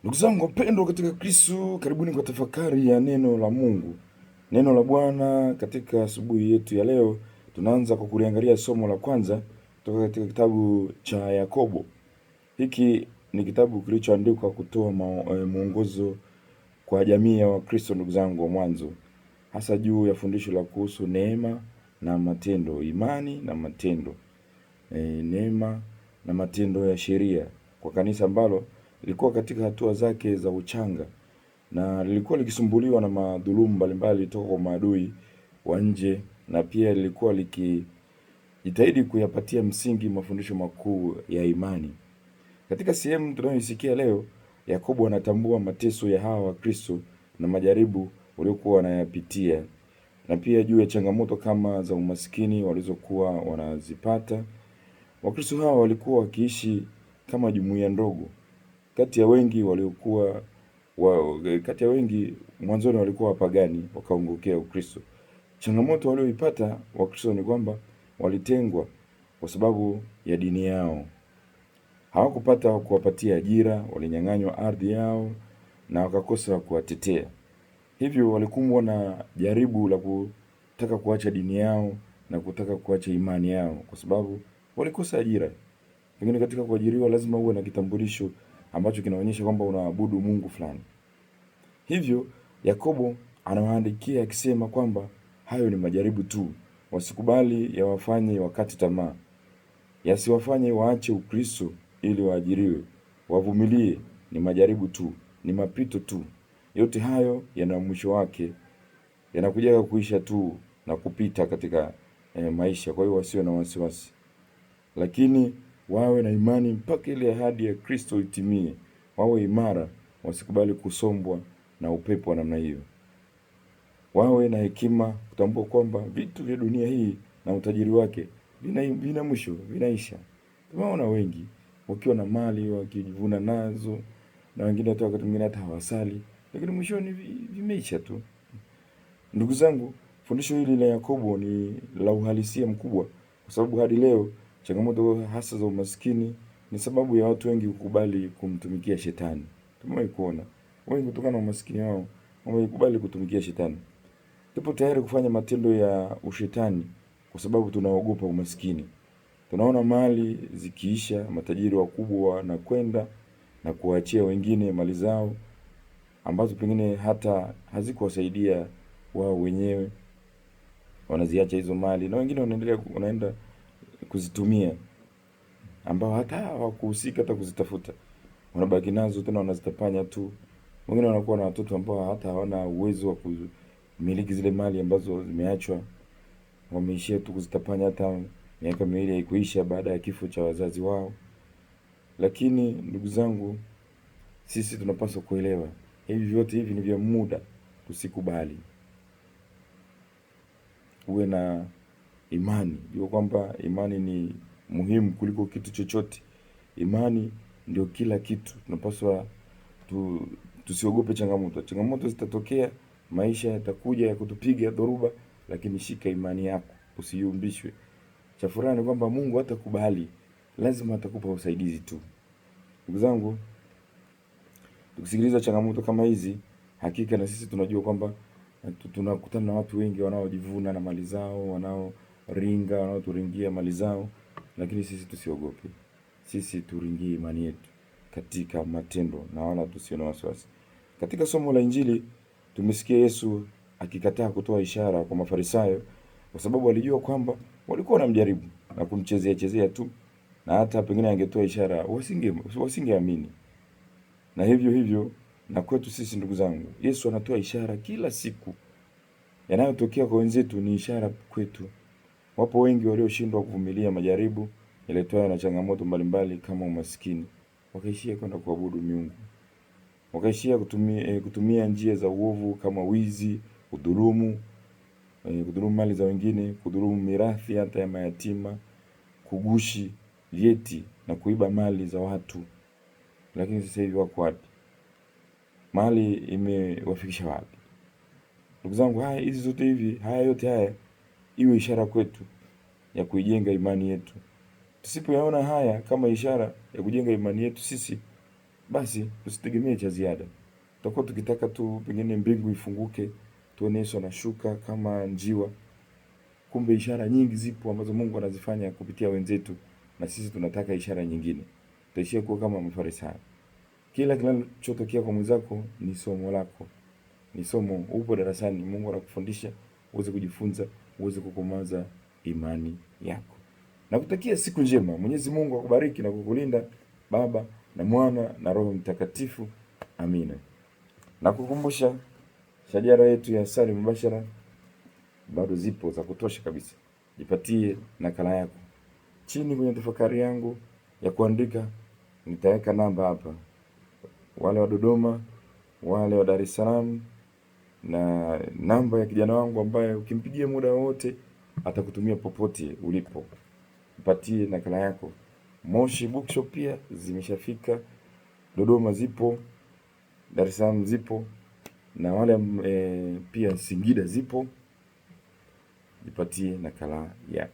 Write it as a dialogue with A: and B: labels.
A: Ndugu zangu wapendwa katika Kristo, karibuni kwa tafakari ya neno la Mungu. Neno la Bwana katika asubuhi yetu ya leo, tunaanza kwa kuliangalia somo la kwanza kutoka katika kitabu cha Yakobo. Hiki ni kitabu kilichoandikwa kutoa mwongozo kwa jamii ya Wakristo, ndugu zangu wa mwanzo, hasa juu ya fundisho la kuhusu neema na matendo, imani na matendo, neema na matendo ya sheria, kwa kanisa ambalo lilikuwa katika hatua zake za uchanga na lilikuwa likisumbuliwa na madhulumu mbalimbali toka kwa maadui wa nje, na pia lilikuwa likijitahidi kuyapatia msingi mafundisho makuu ya imani. Katika sehemu tunayoisikia leo, Yakobo anatambua mateso ya hawa Wakristo na majaribu waliokuwa wanayapitia, na pia juu ya changamoto kama za umaskini walizokuwa wanazipata. Wakristo hawa walikuwa wakiishi kama jumuiya ndogo kati ya wengi mwanzoni walikuwa wapagani wakaongokea Ukristo. Changamoto walioipata Wakristo ni kwamba walitengwa kwa sababu ya dini yao. Hawakupata kuwapatia ajira, walinyang'anywa ardhi yao na wakakosa kuwatetea. Hivyo walikumbwa na jaribu la kutaka kuacha dini yao na kutaka kuacha imani yao kwa sababu walikosa ajira. Pengine katika kuajiriwa lazima uwe na kitambulisho ambacho kinaonyesha kwamba unaabudu Mungu fulani. Hivyo Yakobo anawaandikia akisema kwamba hayo ni majaribu tu, wasikubali yawafanye wakati tamaa, yasiwafanye waache Ukristo ili waajiriwe, wavumilie, ni majaribu tu, ni mapito tu. Yote hayo yana mwisho wake, yanakuja kuisha tu na kupita katika maisha. Kwa hiyo wasiwe na wasiwasi, lakini wawe na imani mpaka ile ahadi ya Kristo itimie. Wawe imara, wasikubali kusombwa na upepo wa namna hiyo. Wawe na hekima kutambua kwamba vitu vya dunia hii na utajiri wake vina mwisho, vinaisha. Tumeona wengi wakiwa na mali wakijivuna nazo, na wengine hata wakati mwingine hata hawasali, lakini mwishoni vimeisha tu. Ndugu zangu, fundisho hili la Yakobo ni la uhalisia mkubwa, kwa sababu hadi leo changamoto hasa za umaskini ni sababu ya watu wengi kukubali kumtumikia shetani. Tumewahi kuona wengi kutokana na umaskini wao wamekubali kutumikia shetani. Tupo tayari kufanya matendo ya ushetani kwa sababu tunaogopa umaskini. Tunaona mali zikiisha, matajiri wakubwa wanakwenda na kuwaachia wengine mali zao ambazo pengine hata hazikuwasaidia wao wenyewe. Wanaziacha hizo mali na wengine wanaenda kuzitumia, ambao hata hawakuhusika hata kuzitafuta. Wanabaki nazo tena wanazitapanya tu. Wengine wanakuwa na watoto ambao hata hawana uwezo wa kumiliki zile mali ambazo zimeachwa. Wameishia tu kuzitapanya, hata miaka miwili haikuisha baada ya kifo cha wazazi wao. Lakini ndugu zangu, sisi tunapaswa kuelewa hivi vyote hivi ni vya muda. Tusikubali. Uwe na imani. Jua kwamba imani ni muhimu kuliko kitu chochote. Imani ndio kila kitu. Tunapaswa tusiogope changamoto. Changamoto zitatokea, maisha yatakuja ya kutupiga dhoruba, lakini shika imani yako, usiyumbishwe. Cha furaha ni kwamba Mungu hatakubali, lazima atakupa usaidizi tu. Ndugu zangu, tukisikiliza changamoto kama hizi, hakika na sisi tunajua kwamba tunakutana na watu wengi wanaojivuna na mali zao, wanaoringa, wanaoturingia mali zao, lakini sisi tusiogope. Sisi turingie imani yetu katika matendo na wala tusio na wasiwasi. Katika somo la Injili tumesikia Yesu akikataa kutoa ishara kwa Mafarisayo kwa sababu alijua kwamba walikuwa wanamjaribu na kumchezea tu, na hata pengine angetoa ishara wasingeamini. Na hivyo na kwetu sisi, ndugu zangu, Yesu anatoa ishara kila siku. Yanayotokea kwa wenzetu ni ishara kwetu. Wapo wengi walioshindwa kuvumilia majaribu yaletwayo na changamoto mbalimbali kama umaskini, wakaishia kwenda kuabudu miungu. Wakaishia kutumia njia za uovu kama wizi, kudhulumu mali za wengine, kudhulumu mirathi hata ya mayatima, kugushi vyeti na kuiba mali za watu. Lakini sasa hivi wako wapi? Mali imewafikisha wapi? Ndugu zangu, haya yote iwe ishara kwetu ya kuijenga imani yetu. Tusipoyaona haya kama ishara ya kujenga imani yetu, sisi basi tusitegemee cha ziada. Tutakuwa tukitaka tu pengine mbingu ifunguke, tuone Yesu anashuka kama njiwa. Kumbe ishara nyingi zipo ambazo Mungu anazifanya kupitia wenzetu, na sisi tunataka ishara nyingine. Tutaishia kuwa kama Mafarisayo. Kila kinachotokea kwa mwenzako ni somo lako, ni somo. Upo darasani, Mungu anakufundisha uweze kujifunza, uweze kukomaza imani yako. Nakutakia siku njema. Mwenyezi Mungu akubariki na kukulinda, Baba na Mwana na Roho Mtakatifu. Amina. Na kukumbusha shajara yetu ya Sali Mubashara bado zipo za kutosha kabisa. Jipatie nakala yako. Chini kwenye tafakari yangu ya kuandika nitaweka namba hapa. Wale wa Dodoma, wale wa Dar es Salaam, na namba ya kijana wangu ambaye ukimpigia muda wote atakutumia popote ulipo. Jipatie nakala yako. Moshi Bookshop pia zimeshafika. Dodoma zipo, Dar es Salaam zipo, na wale pia Singida zipo. Jipatie nakala yako.